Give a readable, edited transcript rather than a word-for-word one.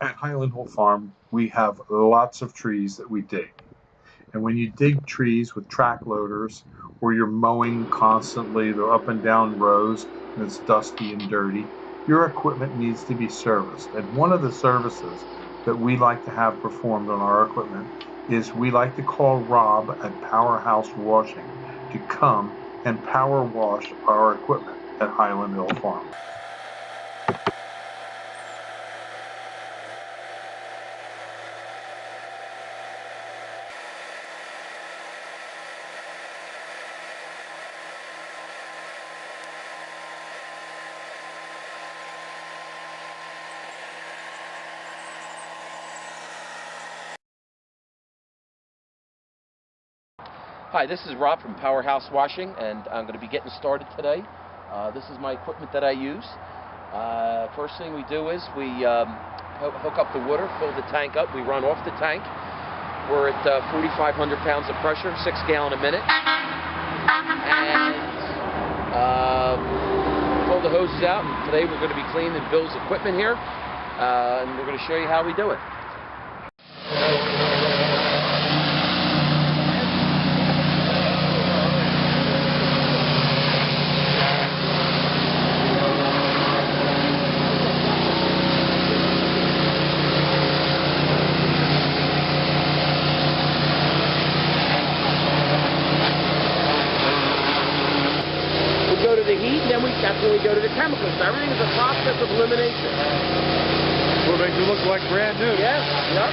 At Highland Hill Farm, we have lots of trees that we dig. And when you dig trees with track loaders, or you're mowing constantly, they're up and down rows, and it's dusty and dirty, your equipment needs to be serviced. And one of the services that we like to have performed on our equipment is we like to call Rob at Powerhouse Washing to come and power wash our equipment at Highland Hill Farm. Hi, this is Rob from Powerhouse Washing, and I'm going to be getting started today. This is my equipment that I use. First thing we do is we hook up the water, fill the tank up. We run off the tank. We're at 4,500 pounds of pressure, 6 gallons a minute. And pull the hoses out. And today we're going to be cleaning Bill's equipment here, and we're going to show you how we do it. Go to the heat, and then that's when we go to the chemicals. So everything is a process of elimination. What makes it look like brand new? Yes, yep.